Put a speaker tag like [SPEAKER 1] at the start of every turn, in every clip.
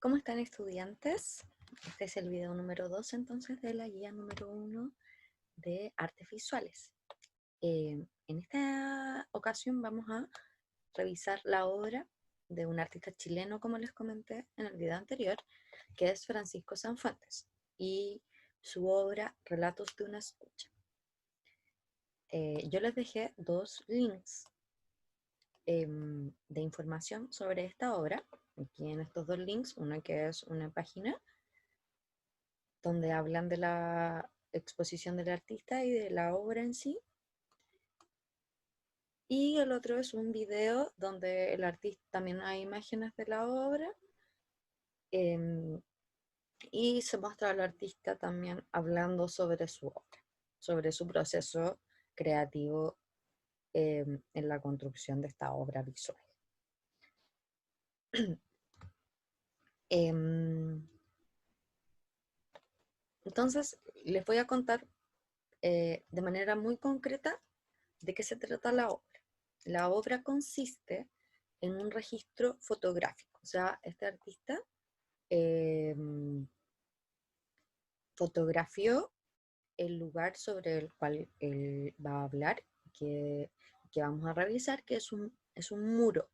[SPEAKER 1] ¿Cómo están, estudiantes? Este es el video número 2 entonces de la guía número 1 de artes visuales. En esta ocasión vamos a revisar la obra de un artista chileno, como les comenté en el video anterior, que es Francisco Sanfuentes, y su obra Relatos de una escucha. Yo les dejé dos links de información sobre esta obra. Aquí en estos dos links, uno que es una página donde hablan de la exposición del artista y de la obra en sí. Y el otro es un video donde el artista, también hay imágenes de la obra, eh, y se muestra al artista también hablando sobre su obra, sobre su proceso creativo en la construcción de esta obra visual. Entonces, les voy a contar de manera muy concreta de qué se trata la obra. La obra consiste en un registro fotográfico, o sea, este artista eh, fotografió el lugar sobre el cual él va a hablar, que, que vamos a revisar, que es un muro.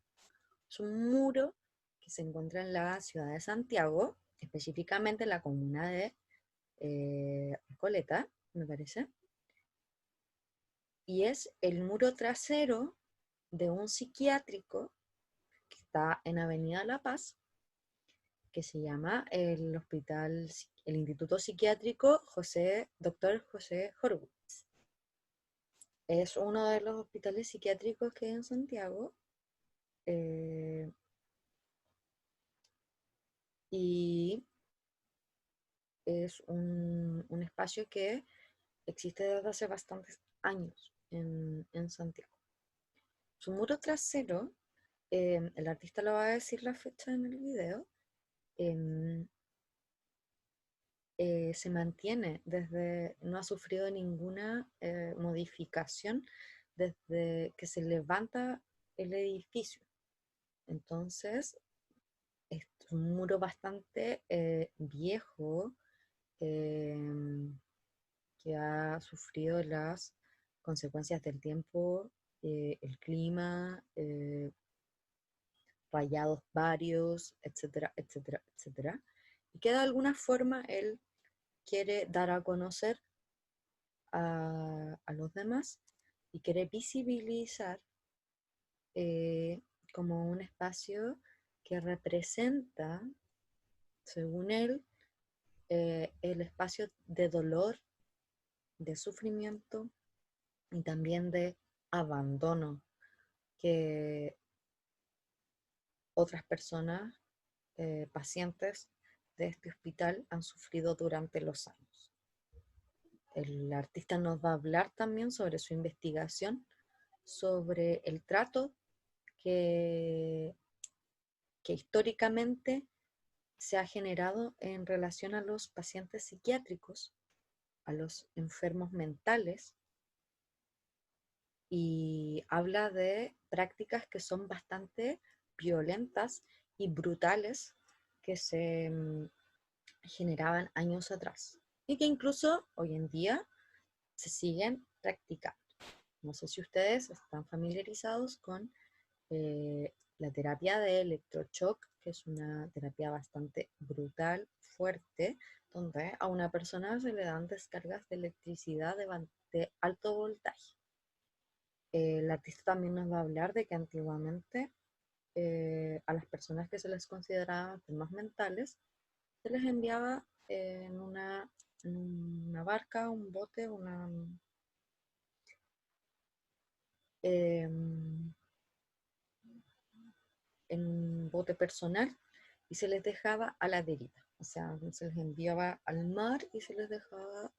[SPEAKER 1] Es un muro que se encuentra en la ciudad de Santiago, específicamente en la comuna de Recoleta, me parece. Y es el muro trasero de un psiquiátrico que está en Avenida La Paz, que se llama el Instituto Psiquiátrico Dr. José Horwitz. Es uno de los hospitales psiquiátricos que hay en Santiago, eh, y es un espacio que existe desde hace bastantes años en Santiago. Su muro trasero, el artista lo va a decir la fecha en el video, eh, se mantiene no ha sufrido ninguna modificación desde que se levanta el edificio. Entonces, es un muro bastante viejo, eh, que ha sufrido las consecuencias del tiempo, el clima, rayados varios, etcétera, etcétera, etcétera. Y que de alguna forma él quiere dar a conocer a los demás y quiere visibilizar como un espacio que representa, según él, el espacio de dolor, de sufrimiento y también de abandono que otras personas, pacientes de este hospital, han sufrido durante los años. El artista nos va a hablar también sobre su investigación, sobre el trato que, que históricamente se ha generado en relación a los pacientes psiquiátricos, a los enfermos mentales, y habla de prácticas que son bastante violentas y brutales que se generaban años atrás y que incluso hoy en día se siguen practicando. No sé si ustedes están familiarizados con la terapia de electroshock, que es una terapia bastante brutal, fuerte, donde a una persona se le dan descargas de electricidad de alto voltaje. El artista también nos va a hablar de que antiguamente a las personas que se les consideraba enfermas mentales se les enviaba en una barca, un bote, eh, en un bote personal, y se les dejaba a la deriva. O sea, se les enviaba al mar y se les dejaba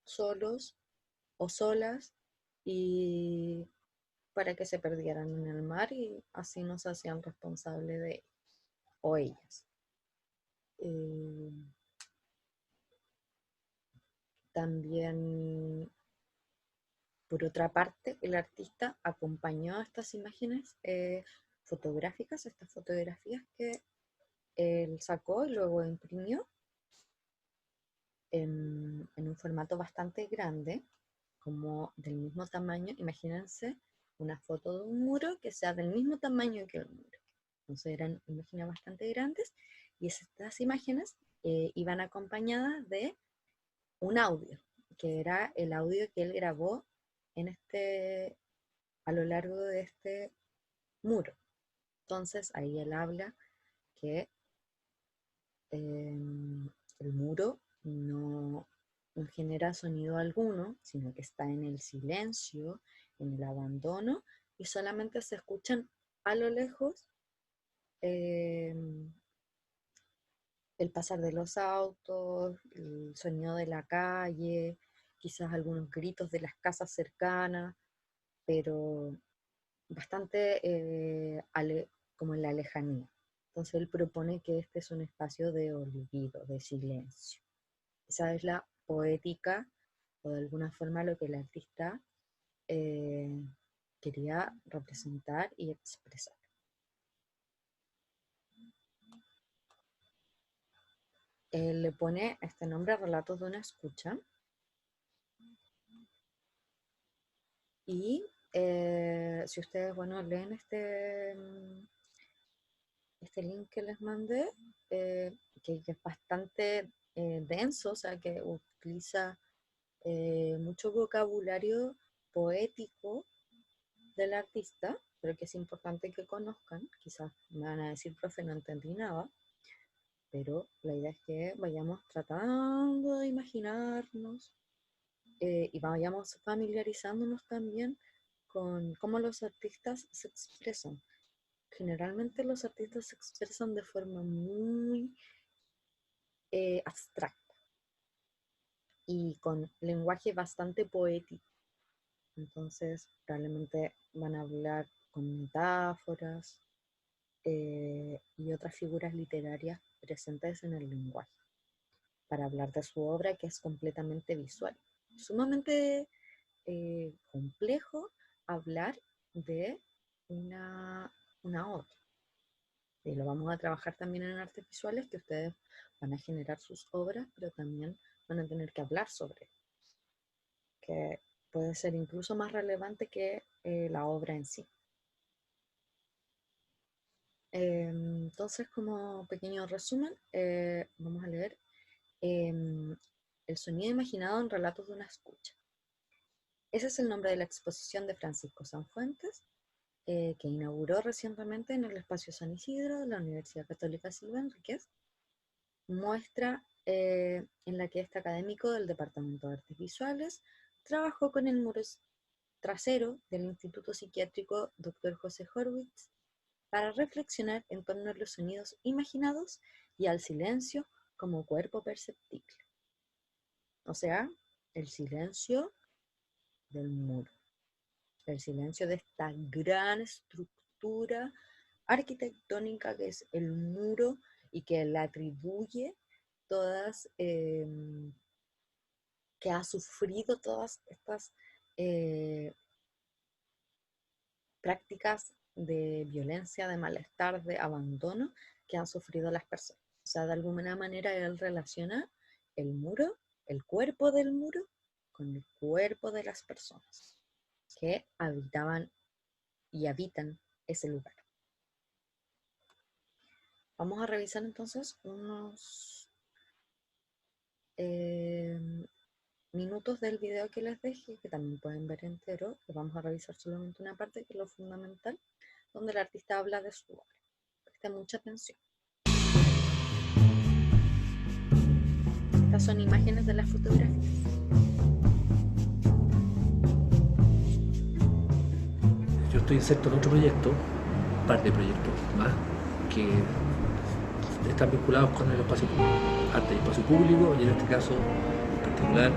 [SPEAKER 1] solos o solas, y para que se perdieran en el mar y así no se hacían responsables de ellos o ellas. Eh, También, por otra parte, el artista acompañó a estas imágenes fotográficas, estas fotografías que él sacó y luego imprimió en un formato bastante grande, como del mismo tamaño. Imagínense una foto de un muro que sea del mismo tamaño que el muro. Entonces eran imágenes bastante grandes y estas imágenes iban acompañadas de un audio, que era el audio que él grabó a lo largo de este muro. Entonces ahí él habla que el muro no genera sonido alguno, sino que está en el silencio, en el abandono, y solamente se escuchan a lo lejos eh, el pasar de los autos, el sonido de la calle, quizás algunos gritos de las casas cercanas, pero bastante como en la lejanía. Entonces él propone que este es un espacio de olvido, de silencio. Esa es la poética, o de alguna forma lo que el artista eh, quería representar y expresar. Él le pone este nombre a Relatos de una escucha, y si ustedes, bueno, leen este link que les mandé, que es bastante denso, o sea, que utiliza mucho vocabulario poético del artista, pero que es importante que conozcan. Quizás me van a decir, profe, no entendí nada, pero la idea es que vayamos tratando de imaginarnos y vayamos familiarizándonos también con cómo los artistas se expresan. Generalmente los artistas se expresan de forma muy abstracta y con lenguaje bastante poético. Entonces, probablemente van a hablar con metáforas y otras figuras literarias presentes en el lenguaje, para hablar de su obra, que es completamente visual. Sumamente complejo hablar de una obra. Y lo vamos a trabajar también en artes visuales, que ustedes van a generar sus obras, pero también van a tener que hablar sobre, que puede ser incluso más relevante que la obra en sí. Entonces, como pequeño resumen, vamos a leer El sonido imaginado en Relatos de una escucha. Ese es el nombre de la exposición de Francisco Sanfuentes, que inauguró recientemente en el Espacio San Isidro de la Universidad Católica Silva Enríquez. Muestra en la que este académico del Departamento de Artes Visuales trabajó con el muro trasero del Instituto Psiquiátrico Dr. José Horwitz para reflexionar en torno a los sonidos imaginados y al silencio como cuerpo perceptible. O sea, el silencio del muro, el silencio de esta gran estructura arquitectónica que es el muro y que le atribuye todas, que ha sufrido todas estas prácticas de violencia, de malestar, de abandono que han sufrido las personas. O sea, de alguna manera él relaciona el muro, el cuerpo del muro, con el cuerpo de las personas que habitaban y habitan ese lugar. Vamos a revisar entonces unos minutos del video que les dejé, que también pueden ver entero, que vamos a revisar solamente una parte, que es lo fundamental, donde el artista habla de su obra. Presten mucha atención. Estas son imágenes de las fotografías.
[SPEAKER 2] Yo estoy inserto en otro proyecto, un par de proyectos más, que están vinculados con el espacio público, arte y espacio público, y en este caso en particular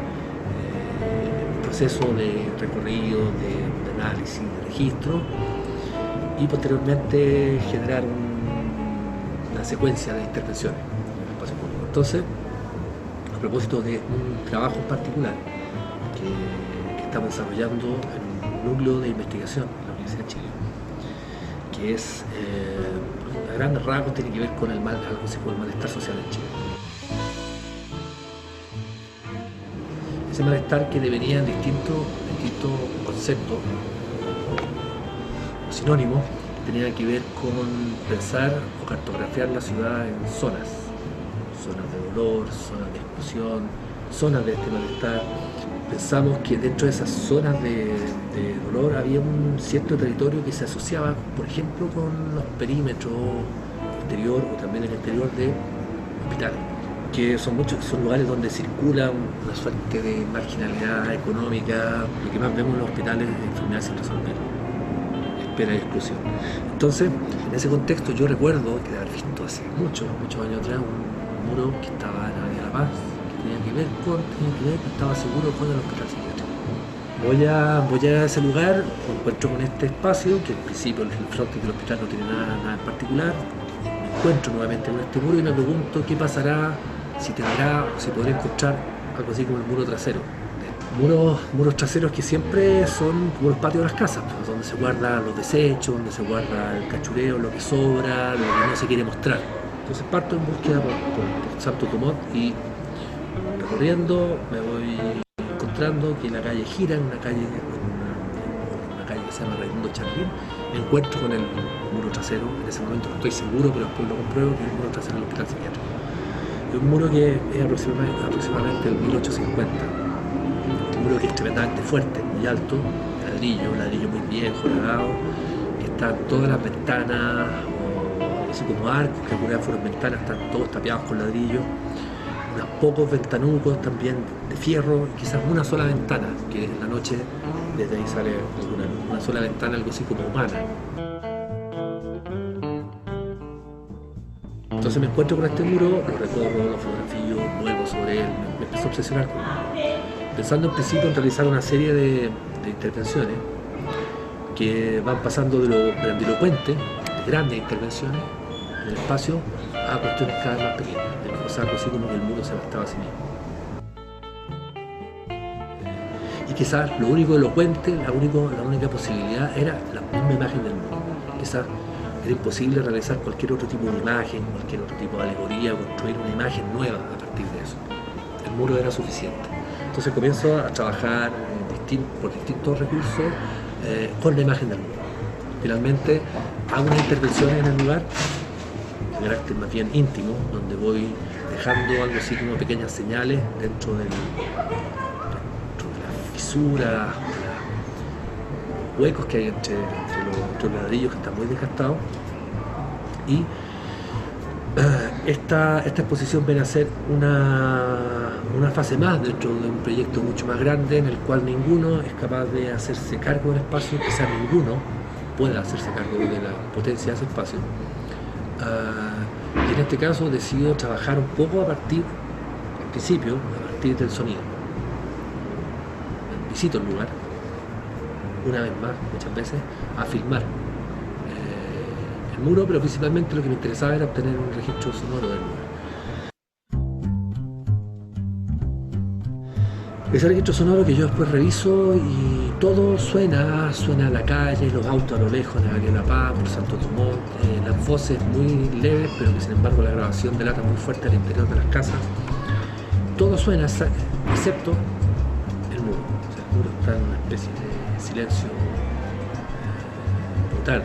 [SPEAKER 2] un proceso de recorrido, de análisis, de registro, y posteriormente generar una secuencia de intervenciones en el espacio público. Entonces, a propósito de un trabajo en particular que estamos desarrollando en un núcleo de investigación en la Universidad de Chile, que es a grandes rasgos tiene que ver con el algo así como el malestar social en Chile. Ese malestar que devenía en distintos conceptos sinónimos, tenía que ver con pensar o cartografiar la ciudad en zonas de dolor, zonas de exclusión, zonas de este malestar. Pensamos que dentro de esas zonas de dolor había un cierto territorio que se asociaba, por ejemplo, con los perímetros exterior o también el exterior de hospitales, que son lugares donde circula una suerte de marginalidad económica. Lo que más vemos en los hospitales es enfermedades sin resolver, espera y exclusión. Entonces, en ese contexto yo recuerdo que de haber visto hace muchos años atrás un muro que estaba en la Avenida La Paz, tenía que ver, estaba seguro con el hospital psiquiátrico. Voy a ese lugar, me encuentro con este espacio, que al principio el frontis del hospital no tiene nada en particular. Me encuentro nuevamente con este muro y me pregunto qué pasará, si tendrá o si podré encontrar algo así como el muro trasero. Muros traseros que siempre son como los patios de las casas, pues, donde se guardan los desechos, donde se guarda el cachureo, lo que sobra, lo que no se quiere mostrar. Entonces parto en búsqueda por Santo Tomás y recorriendo me voy encontrando que la calle gira en una calle que se llama Raimundo Charlín. Me encuentro con el muro trasero. En ese momento no estoy seguro, pero después lo compruebo, que es el muro trasero del hospital psiquiátrico. Es un muro que es aproximadamente del 1850. Un muro que es tremendamente fuerte, muy alto, ladrillo muy viejo, lagado, que están todas las ventanas, así como arcos, que algunas fueron ventanas, están todos tapiados con ladrillo. Unos pocos ventanucos también de fierro, y quizás una sola ventana, que en la noche desde ahí sale una sola ventana, algo así como humana. Entonces me encuentro con este muro, lo recorro, lo fotografío, vuelvo sobre él, me empiezo a obsesionar con él. Pensando en principio en realizar una serie de intervenciones que van pasando de lo grandilocuente, de grandes intervenciones en el espacio, a cuestiones cada vez más pequeñas. O sea, algo así como que el mundo se bastaba a sí mismo. Y quizás lo único elocuente, la única posibilidad era la misma imagen del mundo. Quizás era imposible realizar cualquier otro tipo de imagen, cualquier otro tipo de alegoría, construir una imagen nueva a partir de eso. El muro era suficiente. Entonces comienzo a trabajar por distintos recursos con la imagen del muro. Finalmente hago unas intervenciones en el lugar de carácter más bien íntimo, donde voy dejando algo así como pequeñas señales dentro de las fisuras, los huecos que hay entre los ladrillos que están muy desgastados. Y esta exposición viene a ser una fase más dentro de un proyecto mucho más grande, en el cual ninguno es capaz de hacerse cargo del espacio, quizás ninguno pueda hacerse cargo de la potencia de ese espacio. Y en este caso decido trabajar un poco al principio, a partir del sonido. Visito el lugar, una vez más, muchas veces, a filmar el muro, pero principalmente lo que me interesaba era obtener un registro sonoro del lugar. Ese registro sonoro que yo después reviso y todo suena la calle, los autos a lo lejos de la Avenida La Paz, por Santo Tomás, las voces muy leves, pero que sin embargo la grabación delata muy fuerte al interior de las casas. Todo suena, excepto el muro. O sea, el muro está en una especie de silencio brutal.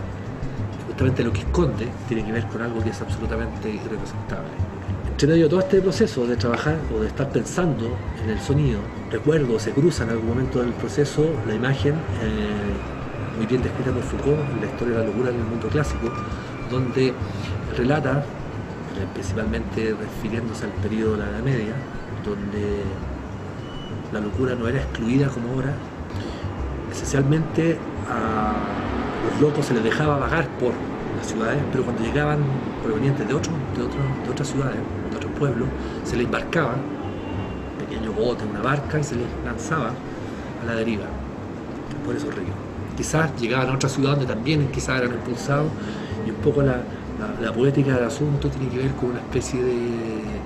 [SPEAKER 2] Y justamente lo que esconde tiene que ver con algo que es absolutamente irrepresentable. Entre medio de todo este proceso de trabajar o de estar pensando en el sonido, recuerdo, se cruza en algún momento del proceso la imagen muy bien descrita por Foucault en la historia de la locura en el mundo clásico, donde relata, principalmente refiriéndose al periodo de la Edad Media, donde la locura no era excluida como ahora. Esencialmente a los locos se les dejaba vagar por las ciudades, pero cuando llegaban provenientes de otras ciudades, de otros pueblos, se les embarcaba un pequeño bote, una barca, y se les lanzaba a la deriva por esos ríos. Quizás llegaban a otra ciudad donde también quizás eran impulsados, y un poco la poética del asunto tiene que ver con una especie de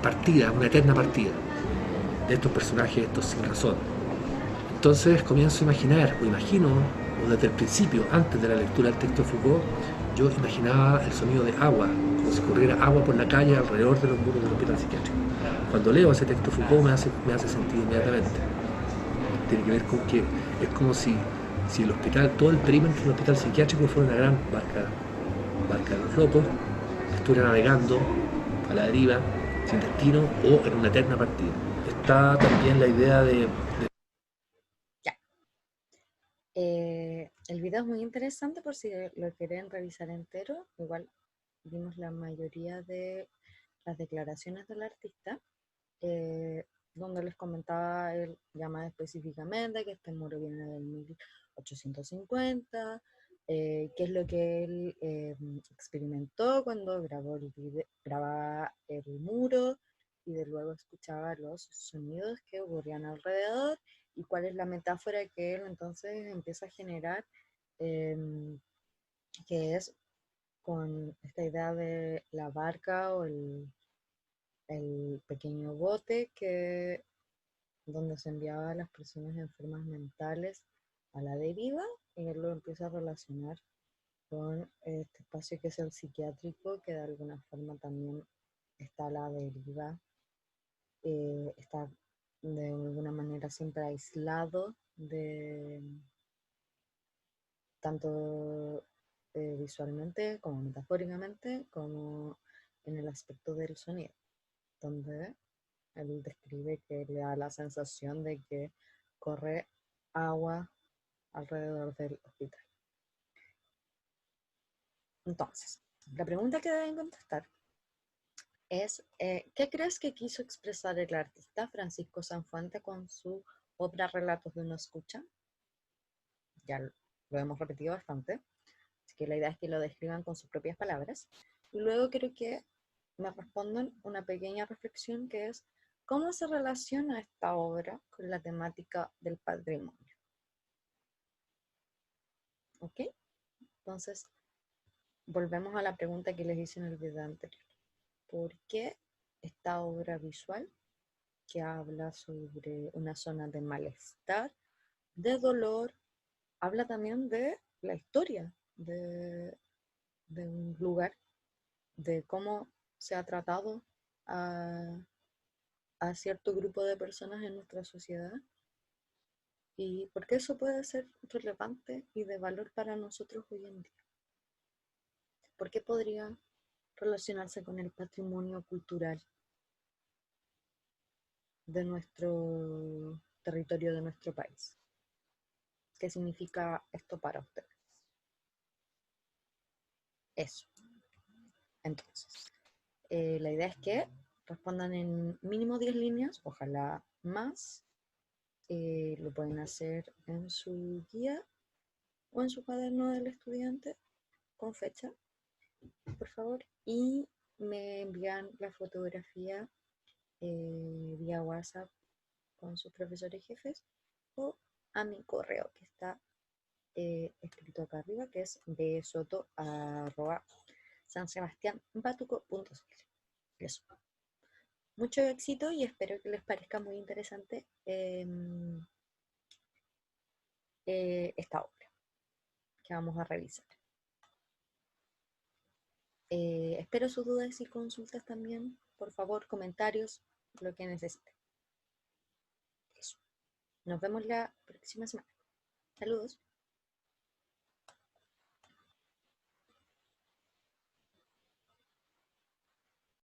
[SPEAKER 2] partida, una eterna partida de estos personajes, estos sin razón. Entonces comienzo a imaginar, o imagino, o desde el principio, antes de la lectura del texto de Foucault, yo imaginaba el sonido de agua, como si corriera agua por la calle alrededor de los muros del hospital psiquiátrico. Cuando leo ese texto Foucault me hace sentido inmediatamente. Tiene que ver con que es como si el hospital, todo el perímetro del hospital psiquiátrico fuera una gran barca de los locos, que estuviera navegando a la deriva, sin destino o en una eterna partida. Está también la idea de
[SPEAKER 1] Ya. El video es muy interesante por si lo quieren revisar entero. Igual vimos la mayoría de las declaraciones del artista, donde les comentaba él ya más específicamente que este muro viene del 1850, qué es lo que él experimentó cuando grababa el muro y de luego escuchaba los sonidos que ocurrían alrededor y cuál es la metáfora que él entonces empieza a generar, eh, que es con esta idea de la barca o el pequeño bote que donde se enviaba a las personas enfermas mentales a la deriva, y él lo empieza a relacionar con este espacio que es el psiquiátrico, que de alguna forma también está a la deriva, está de alguna manera siempre aislado de tanto visualmente como metafóricamente, como en el aspecto del sonido, donde él describe que le da la sensación de que corre agua alrededor del hospital. Entonces, la pregunta que deben contestar es, ¿qué crees que quiso expresar el artista Francisco Sanfuente con su obra Relatos de una escucha? Ya lo hemos repetido bastante, así que la idea es que lo describan con sus propias palabras. Y luego quiero que me respondan una pequeña reflexión que es, ¿cómo se relaciona esta obra con la temática del patrimonio? ¿Ok? Entonces, volvemos a la pregunta que les hice en el video anterior. ¿Por qué esta obra visual que habla sobre una zona de malestar, de dolor, habla también de la historia de un lugar, de cómo se ha tratado a cierto grupo de personas en nuestra sociedad y por qué eso puede ser relevante y de valor para nosotros hoy en día? ¿Por qué podría relacionarse con el patrimonio cultural de nuestro territorio, de nuestro país? ¿Qué significa esto para ustedes? Eso. Entonces, la idea es que respondan en mínimo 10 líneas, ojalá más. Lo pueden hacer en su guía o en su cuaderno del estudiante con fecha, por favor. Y me envían la fotografía vía WhatsApp con sus profesores jefes o a mi correo que está escrito acá arriba, que es bsoto@sansebastianbatuco.cl. Eso. Mucho éxito y espero que les parezca muy interesante esta obra que vamos a revisar. Espero sus dudas y consultas también. Por favor, comentarios, lo que necesiten. Eso. Nos vemos la próxima semana. Saludos.